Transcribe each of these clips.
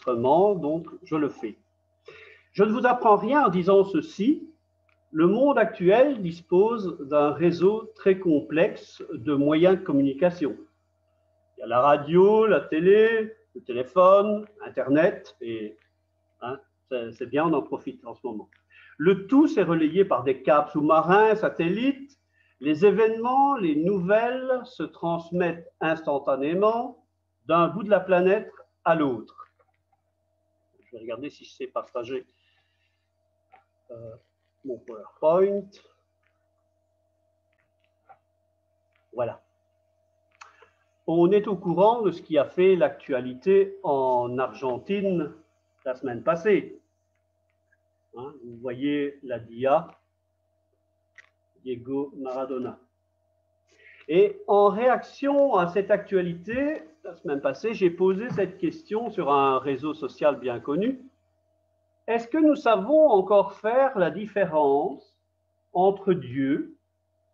l'enregistrement, donc je le fais. Je ne vous apprends rien en disant ceci. Le monde actuel dispose d'un réseau très complexe de moyens de communication. Il y a la radio, la télé, le téléphone, Internet, et hein, c'est bien, on en profite en ce moment. Le tout s'est relayé par des câbles sous-marins, satellites. Les événements, les nouvelles se transmettent instantanément d'un bout de la planète à l'autre. Je vais regarder si je sais partager mon PowerPoint. Voilà. On est au courant de ce qui a fait l'actualité en Argentine la semaine passée. Hein, vous voyez la dia, Diego Maradona. Et en réaction à cette actualité, la semaine passée, j'ai posé cette question sur un réseau social bien connu. Est-ce que nous savons encore faire la différence entre Dieu,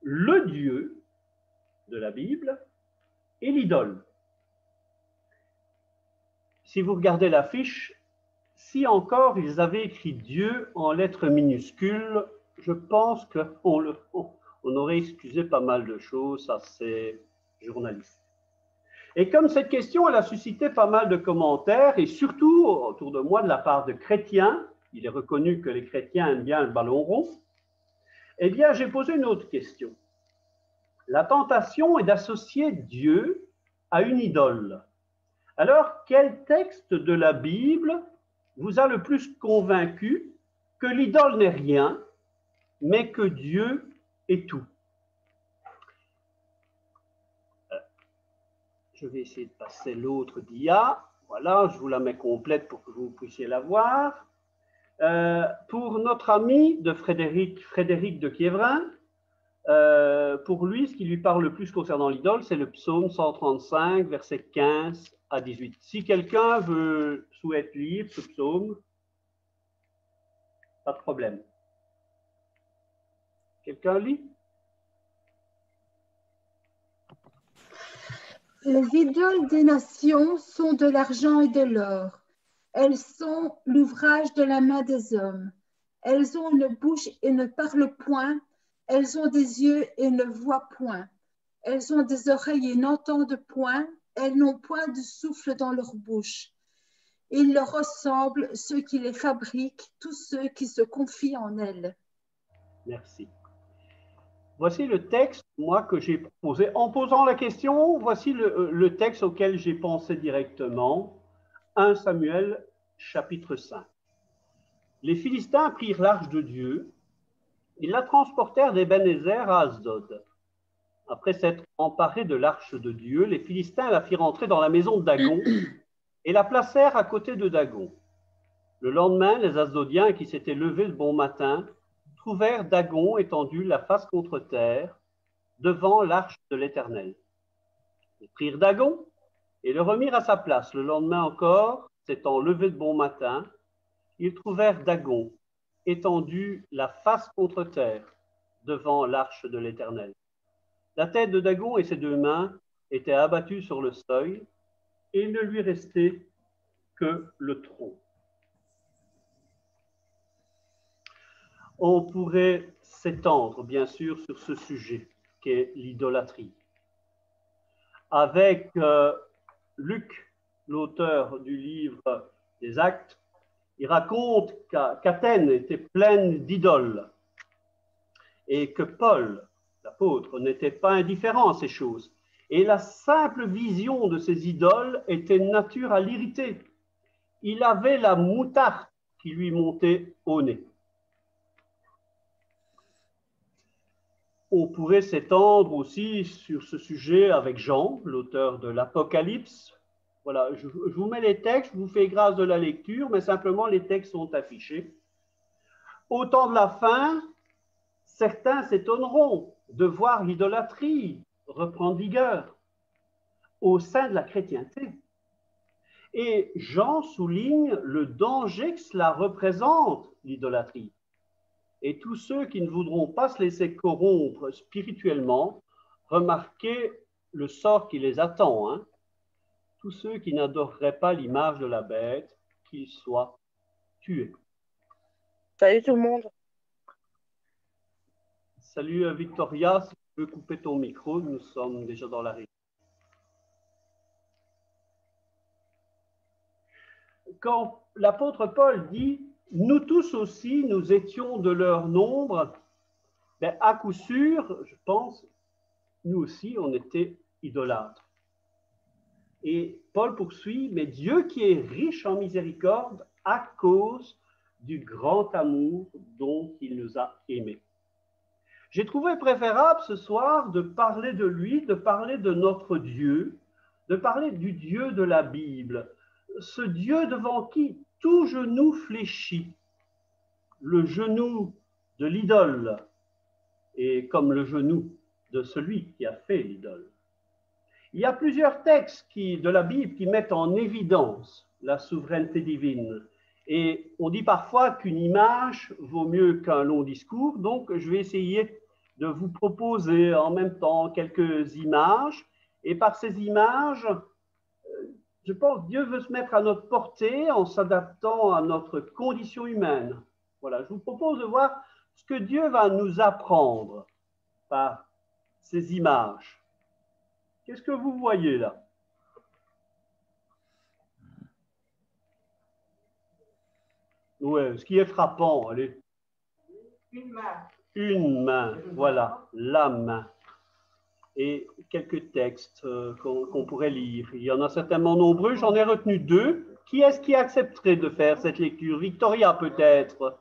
le Dieu de la Bible, et l'idole? Si vous regardez l'affiche, si encore ils avaient écrit Dieu en lettres minuscules, je pense qu'on aurait excusé pas mal de choses à ces journalistes. Et comme cette question, elle a suscité pas mal de commentaires, et surtout autour de moi de la part de chrétiens, il est reconnu que les chrétiens aiment bien le ballon rond, eh bien j'ai posé une autre question. La tentation est d'associer Dieu à une idole. Alors, quel texte de la Bible vous a le plus convaincu que l'idole n'est rien, mais que Dieu est tout? Je vais essayer de passer l'autre dia. Voilà, je vous la mets complète pour que vous puissiez la voir. Pour notre ami de Frédéric de Quiévrin, pour lui, ce qui lui parle le plus concernant l'idole, c'est le psaume 135, versets 15 à 18. Si quelqu'un souhaite lire ce psaume, pas de problème. Quelqu'un lit? Les idoles des nations sont de l'argent et de l'or. Elles sont l'ouvrage de la main des hommes. Elles ont une bouche et ne parlent point. Elles ont des yeux et ne voient point. Elles ont des oreilles et n'entendent point. Elles n'ont point de souffle dans leur bouche. Ils leur ressemblent, ceux qui les fabriquent, tous ceux qui se confient en elles. Merci. Voici le texte, moi, que j'ai proposé. En posant la question, voici le texte auquel j'ai pensé directement. 1 Samuel, chapitre 5. Les Philistins prirent l'arche de Dieu. Ils la transportèrent d'Ebenezer à Asdod. Après s'être emparés de l'arche de Dieu, les Philistins la firent entrer dans la maison de Dagon et la placèrent à côté de Dagon. Le lendemain, les Asdodiens qui s'étaient levés le bon matin trouvèrent Dagon étendu la face contre terre devant l'arche de l'Éternel. Ils prirent Dagon et le remirent à sa place. Le lendemain encore, s'étant levés de bon matin, ils trouvèrent Dagon étendu la face contre terre devant l'arche de l'Éternel. La tête de Dagon et ses deux mains étaient abattues sur le seuil et il ne lui restait que le tronc. On pourrait s'étendre, bien sûr, sur ce sujet qu'est l'idolâtrie. Avec Luc, l'auteur du livre des Actes, il raconte qu'Athènes était pleine d'idoles et que Paul, l'apôtre, n'était pas indifférent à ces choses. Et la simple vision de ces idoles était de nature à l'irriter. Il avait la moutarde qui lui montait au nez. On pourrait s'étendre aussi sur ce sujet avec Jean, l'auteur de l'Apocalypse. Voilà, je vous mets les textes, je vous fais grâce de la lecture, mais simplement les textes sont affichés. Au temps de la fin, certains s'étonneront de voir l'idolâtrie reprendre vigueur au sein de la chrétienté. Et Jean souligne le danger que cela représente, l'idolâtrie. Et tous ceux qui ne voudront pas se laisser corrompre spirituellement, remarquez le sort qui les attend. Tous ceux qui n'adoreraient pas l'image de la bête, qu'il soit tué. Salut tout le monde. Salut Victoria, si tu peux couper ton micro, nous sommes déjà dans la réunion. Quand l'apôtre Paul dit « Nous tous aussi, nous étions de leur nombre », ben, à coup sûr, je pense, nous aussi, on était idolâtres. Et Paul poursuit « Mais Dieu qui est riche en miséricorde à cause du grand amour dont il nous a aimés. » J'ai trouvé préférable ce soir de parler de lui, de parler de notre Dieu, de parler du Dieu de la Bible, ce Dieu devant qui tout genou fléchit, le genou de l'idole est comme le genou de celui qui a fait l'idole. Il y a plusieurs textes de la Bible qui mettent en évidence la souveraineté divine. Et on dit parfois qu'une image vaut mieux qu'un long discours, donc je vais essayer de vous proposer en même temps quelques images. Et par ces images, je pense que Dieu veut se mettre à notre portée en s'adaptant à notre condition humaine. Voilà, je vous propose de voir ce que Dieu va nous apprendre par ces images. Qu'est-ce que vous voyez là? Ouais, ce qui est frappant, allez. Une main. Une main, voilà, la main. Et quelques textes qu'on pourrait lire. Il y en a certainement nombreux, j'en ai retenu deux. Qui est-ce qui accepterait de faire cette lecture? Victoria peut-être.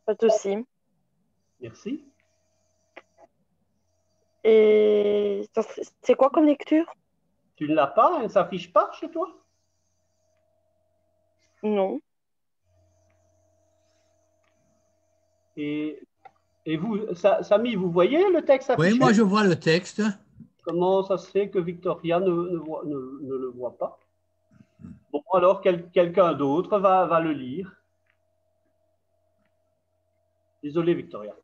Pas de souci. Merci. Et c'est quoi comme lecture? Tu ne l'as pas? Elle ne s'affiche pas chez toi? Non. Et vous, Samy, vous voyez le texte affiché? Oui, moi je vois le texte. Comment ça se fait que Victoria ne le voit pas? Bon, alors quelqu'un d'autre va le lire. Désolé, Victoria.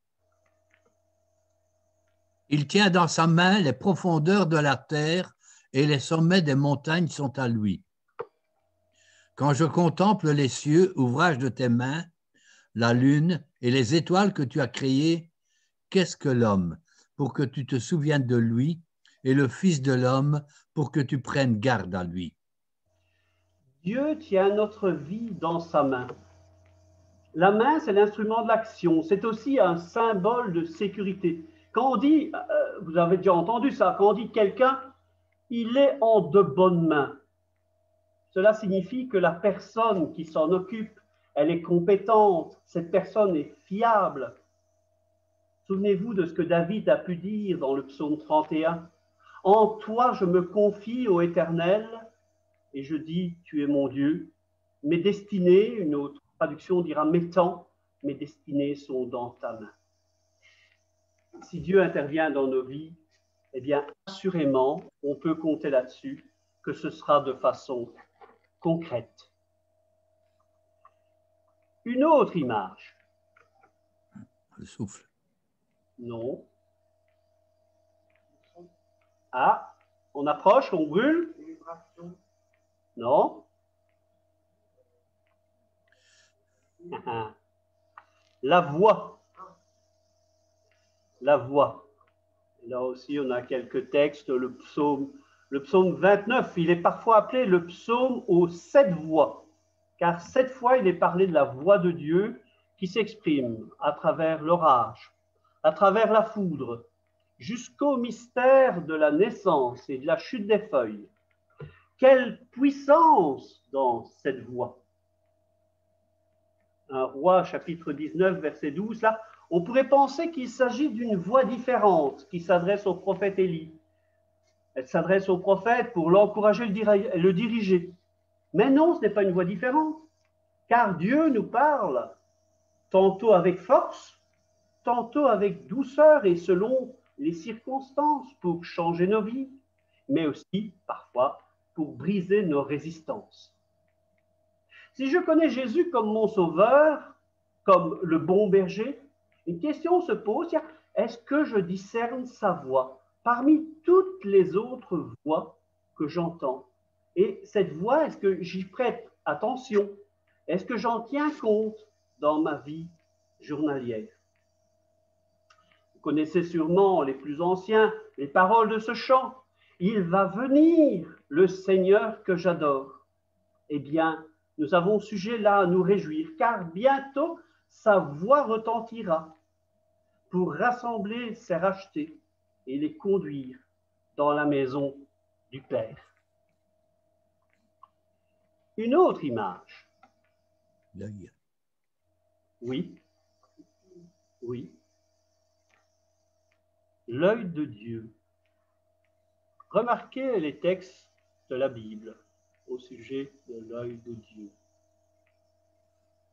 Il tient dans sa main les profondeurs de la terre et les sommets des montagnes sont à lui. Quand je contemple les cieux, ouvrage de tes mains, la lune et les étoiles que tu as créées, qu'est-ce que l'homme pour que tu te souviennes de lui et le Fils de l'homme pour que tu prennes garde à lui? Dieu tient notre vie dans sa main. La main, c'est l'instrument de l'action. C'est aussi un symbole de sécurité. Quand on dit, vous avez déjà entendu ça, quand on dit quelqu'un, il est en de bonnes mains. Cela signifie que la personne qui s'en occupe, elle est compétente, cette personne est fiable. Souvenez-vous de ce que David a pu dire dans le psaume 31. « En toi, je me confie, ô Éternel, et je dis, tu es mon Dieu. Mes destinées, une autre traduction dira, mes temps, mes destinées sont dans ta main. » Si Dieu intervient dans nos vies, eh bien, assurément, on peut compter là-dessus, que ce sera de façon concrète. Une autre image. Le souffle. Non. Ah, on approche, on brûle. Non. La voix. La voix. Là aussi, on a quelques textes. Le psaume 29, il est parfois appelé le psaume aux 7 voix, car 7 fois, il est parlé de la voix de Dieu qui s'exprime à travers l'orage, à travers la foudre, jusqu'au mystère de la naissance et de la chute des feuilles. Quelle puissance dans cette voix! Un roi, chapitre 19, verset 12, là, on pourrait penser qu'il s'agit d'une voix différente qui s'adresse au prophète Élie. Elle s'adresse au prophète pour l'encourager et le diriger. Mais non, ce n'est pas une voix différente, car Dieu nous parle tantôt avec force, tantôt avec douceur et selon les circonstances pour changer nos vies, mais aussi parfois pour briser nos résistances. Si je connais Jésus comme mon sauveur, comme le bon berger, une question se pose, est-ce que je discerne sa voix parmi toutes les autres voix que j'entends. Et cette voix, est-ce que j'y prête attention? Est-ce que j'en tiens compte dans ma vie journalière? Vous connaissez sûrement les plus anciens, les paroles de ce chant. Il va venir le Seigneur que j'adore. Eh bien, nous avons sujet là à nous réjouir, car bientôt sa voix retentira pour rassembler ses rachetés et les conduire dans la maison du Père. Une autre image. L'œil. Oui, oui. L'œil de Dieu. Remarquez les textes de la Bible au sujet de l'œil de Dieu.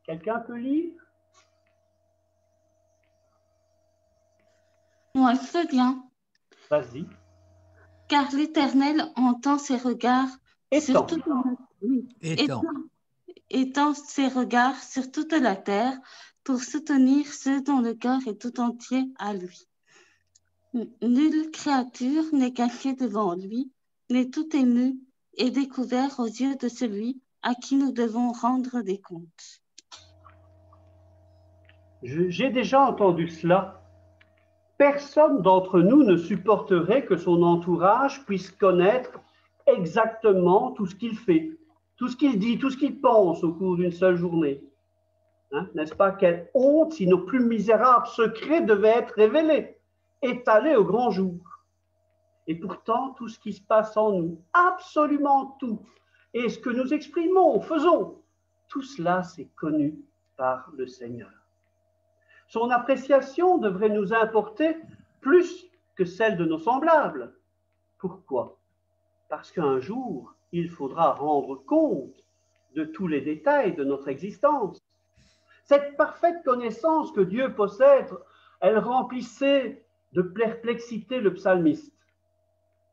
Quelqu'un peut lire? Moi, je veux bien, Vas-y. car l'Éternel entend ses regards Étends. sur toute la... oui, Étend. étend ses regards sur toute la terre pour soutenir ceux dont le cœur est tout entier à lui. Nulle créature n'est cachée devant lui, mais tout est nu et découvert aux yeux de celui à qui nous devons rendre des comptes. J'ai déjà entendu cela. Personne d'entre nous ne supporterait que son entourage puisse connaître exactement tout ce qu'il fait, tout ce qu'il dit, tout ce qu'il pense au cours d'une seule journée. Hein, n'est-ce pas? Quelle honte si nos plus misérables secrets devaient être révélés, étalés au grand jour. Et pourtant, tout ce qui se passe en nous, absolument tout, et ce que nous exprimons, faisons, tout cela, c'est connu par le Seigneur. Son appréciation devrait nous importer plus que celle de nos semblables. Pourquoi? Parce qu'un jour, il faudra rendre compte de tous les détails de notre existence. Cette parfaite connaissance que Dieu possède, elle remplissait de perplexité le psalmiste.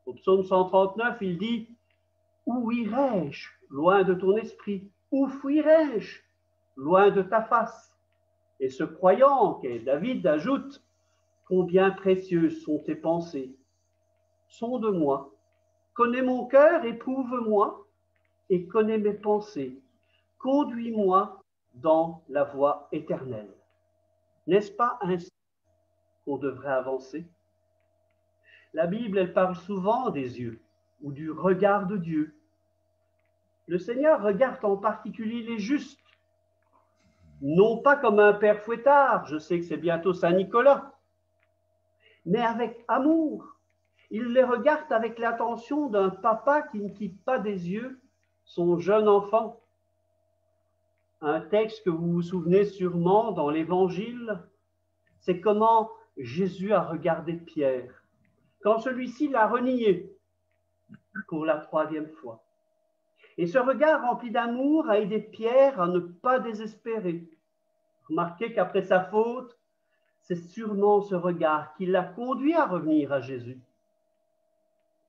Au psaume 139, il dit « Où irai-je loin de ton esprit? Où fuirai-je loin de ta face ?» Et ce croyant qu'est David ajoute « Combien précieuses sont tes pensées? Sonde-moi, connais mon cœur, éprouve-moi, et connais mes pensées. Conduis-moi dans la voie éternelle. » N'est-ce pas ainsi qu'on devrait avancer? La Bible, elle parle souvent des yeux ou du regard de Dieu. Le Seigneur regarde en particulier les justes, non pas comme un père fouettard, je sais que c'est bientôt Saint-Nicolas, mais avec amour. Il les regarde avec l'attention d'un papa qui ne quitte pas des yeux son jeune enfant. Un texte que vous vous souvenez sûrement dans l'Évangile, c'est comment Jésus a regardé Pierre quand celui-ci l'a renié pour la 3e fois. Et ce regard rempli d'amour a aidé Pierre à ne pas désespérer. Remarquez qu'après sa faute, c'est sûrement ce regard qui l'a conduit à revenir à Jésus.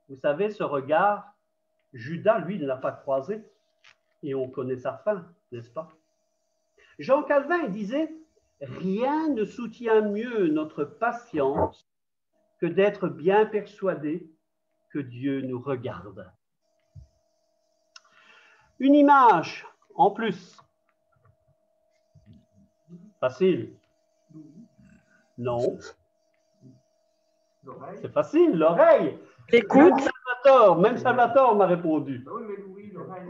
Vous savez, ce regard, Judas, lui, ne l'a pas croisé. Et on connaît sa fin, n'est-ce pas? Jean Calvin disait « Rien ne soutient mieux notre patience que d'être bien persuadé que Dieu nous regarde. » Une image en plus. Facile. Non. C'est facile, l'oreille. L'écoute. Même Salvatore m'a répondu. Oui, mais Louis, l'oreille,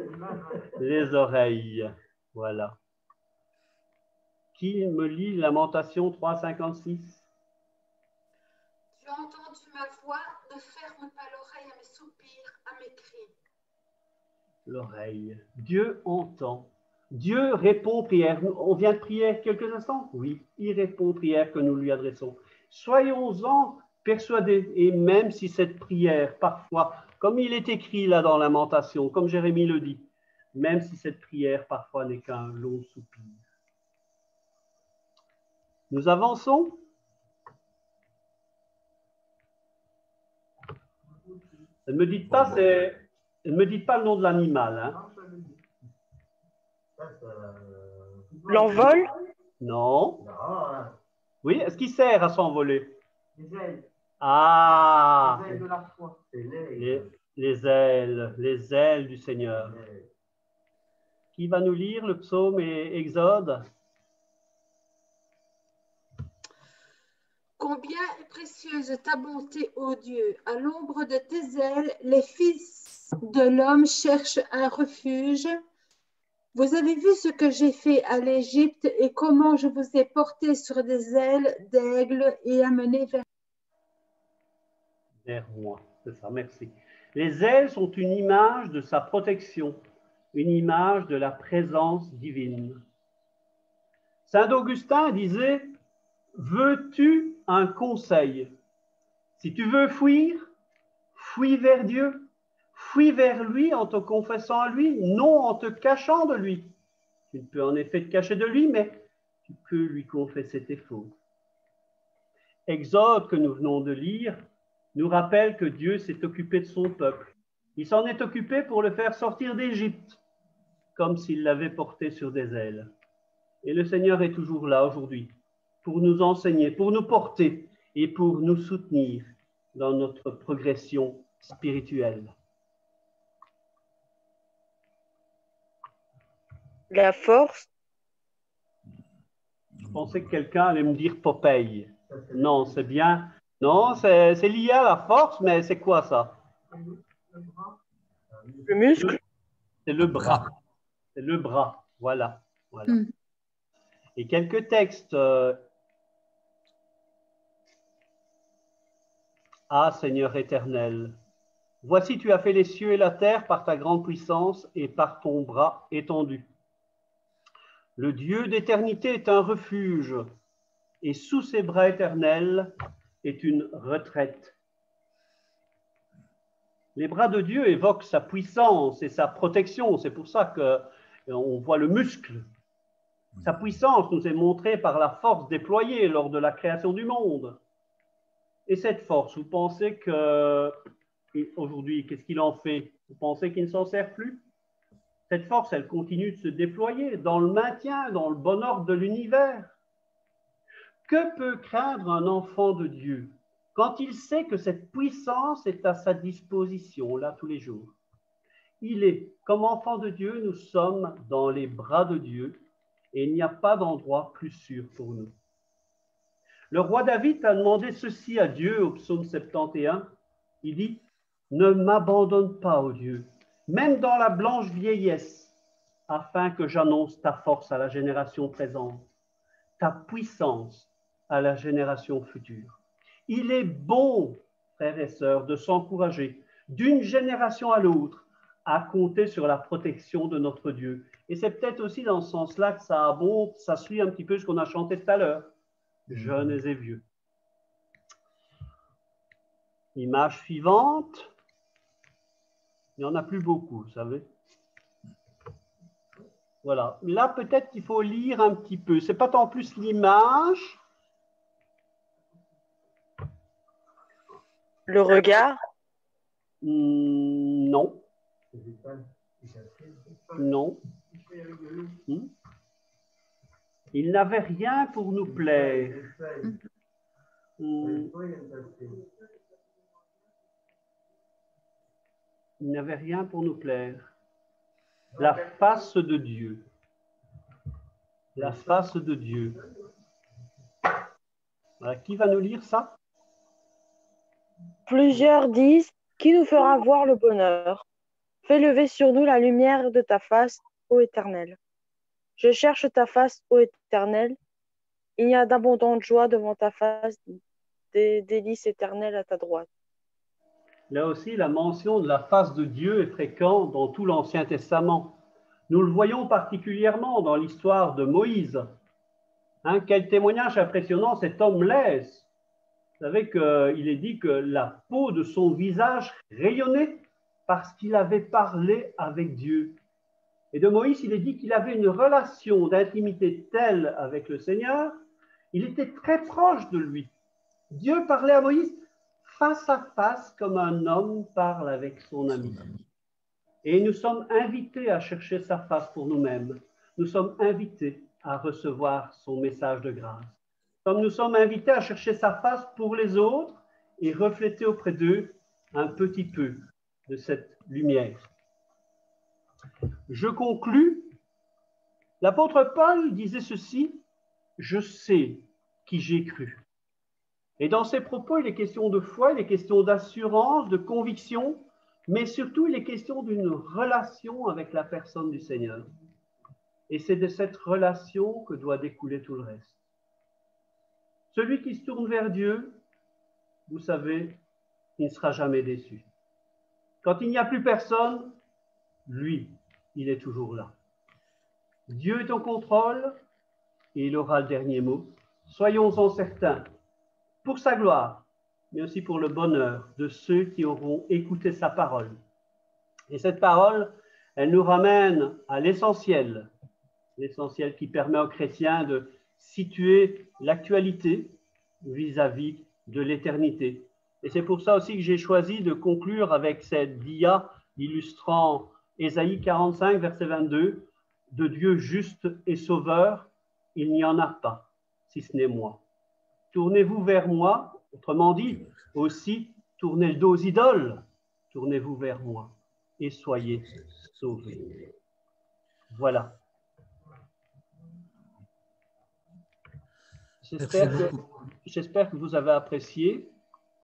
Les oreilles. Voilà. Qui me lit Lamentation 3,56? Tu as entendu ma voix, ne ferme pas l'oreille à mes soupirs, à mes cris. L'oreille. Dieu entend. Dieu répond aux prières. On vient de prier quelques instants? Oui, il répond aux prières que nous lui adressons. Soyons-en persuadés. Et même si cette prière, parfois, comme il est écrit là dans Lamentation, comme Jérémie le dit, même si cette prière, parfois, n'est qu'un long soupir. Nous avançons. Ne me dites pas, ne me dites pas le nom de l'animal. Hein. L'envol? Non. Oui, est-ce qu'il sert à s'envoler? Ah, Les ailes de la foi. les ailes du Seigneur. Qui va nous lire le psaume et Exode? Combien est précieuse ta bonté, ô Dieu! À l'ombre de tes ailes, les fils de l'homme cherchent un refuge. Vous avez vu ce que j'ai fait à l'Égypte et comment je vous ai porté sur des ailes d'aigle et amené Vers moi. C'est ça, merci. Les ailes sont une image de sa protection, une image de la présence divine. Saint Augustin disait: veux-tu un conseil? Si tu veux fuir, fuis vers Dieu, fuis vers lui en te confessant à lui, non en te cachant de lui. Tu ne peux en effet te cacher de lui, mais tu peux lui confesser tes fautes. Exode que nous venons de lire nous rappelle que Dieu s'est occupé de son peuple. Il s'en est occupé pour le faire sortir d'Égypte, comme s'il l'avait porté sur des ailes. Et le Seigneur est toujours là aujourd'hui pour nous enseigner, pour nous porter et pour nous soutenir dans notre progression spirituelle. La force, Je pensais que quelqu'un allait me dire Popeye. Non, c'est bien. Non, c'est lié à la force, mais c'est quoi ça? le muscle, C'est le bras. C'est le bras. Voilà. Voilà. Et quelques textes. Ah, Seigneur éternel, voici tu as fait les cieux et la terre par ta grande puissance et par ton bras étendu. Le Dieu d'éternité est un refuge, et sous ses bras éternels est une retraite. Les bras de Dieu évoquent sa puissance et sa protection. C'est pour ça qu'on voit le muscle. Sa puissance nous est montrée par la force déployée lors de la création du monde. Et cette force, vous pensez qu'aujourd'hui, qu'est-ce qu'il en fait? Vous pensez qu'il ne s'en sert plus? Cette force, elle continue de se déployer dans le maintien, dans le bon ordre de l'univers. Que peut craindre un enfant de Dieu quand il sait que cette puissance est à sa disposition, là, tous les jours? Il est, comme enfant de Dieu, nous sommes dans les bras de Dieu et il n'y a pas d'endroit plus sûr pour nous. Le roi David a demandé ceci à Dieu au psaume 71. Il dit: ne m'abandonne pas, ô Dieu, même dans la blanche vieillesse, afin que j'annonce ta force à la génération présente, ta puissance à la génération future. Il est bon, frères et sœurs, de s'encourager d'une génération à l'autre à compter sur la protection de notre Dieu. Et c'est peut-être aussi dans ce sens-là que ça abonde, ça suit un petit peu ce qu'on a chanté tout à l'heure. Jeunes et vieux. Image suivante. Il n'y en a plus beaucoup, vous savez. Voilà. Là, peut-être qu'il faut lire un petit peu. Ce n'est pas tant plus l'image. le regard, Non. Non. Il n'avait rien pour nous plaire. Il n'avait rien pour nous plaire. La face de Dieu. La face de Dieu. Voilà. Qui va nous lire ça? plusieurs disent, qui nous fera voir le bonheur? Fais lever sur nous la lumière de ta face, ô Éternel. Je cherche ta face, ô Éternel. Il y a d'abondantes joies devant ta face, des délices éternelles à ta droite. Là aussi, la mention de la face de Dieu est fréquente dans tout l'Ancien Testament. Nous le voyons particulièrement dans l'histoire de Moïse. Quel témoignage impressionnant cet homme laisse. Vous savez qu'il est dit que la peau de son visage rayonnait parce qu'il avait parlé avec Dieu. Et de Moïse, il est dit qu'il avait une relation d'intimité telle avec le Seigneur, il était très proche de lui. Dieu parlait à Moïse face à face comme un homme parle avec son ami. Et nous sommes invités à chercher sa face pour nous-mêmes. Nous sommes invités à recevoir son message de grâce. Comme nous sommes invités à chercher sa face pour les autres et refléter auprès d'eux un petit peu de cette lumière. Je conclus. L'apôtre Paul disait ceci, « Je sais qui j'ai cru ». Et dans ses propos, il est question de foi, il est question d'assurance, de conviction, mais surtout, il est question d'une relation avec la personne du Seigneur. Et c'est de cette relation que doit découler tout le reste. Celui qui se tourne vers Dieu, vous savez, il ne sera jamais déçu. Quand il n'y a plus personne, lui, il est toujours là. Dieu est au contrôle et il aura le dernier mot. Soyons-en certains, pour sa gloire, mais aussi pour le bonheur de ceux qui auront écouté sa parole. Et cette parole, elle nous ramène à l'essentiel qui permet aux chrétiens de situer l'actualité vis-à-vis de l'éternité. Et c'est pour ça aussi que j'ai choisi de conclure avec cette dia illustrant Ésaïe 45, verset 22, « De Dieu juste et sauveur, il n'y en a pas, si ce n'est moi. Tournez-vous vers moi », autrement dit, aussi, tournez le dos aux idoles, tournez-vous vers moi et soyez sauvés. Voilà. J'espère que vous avez apprécié.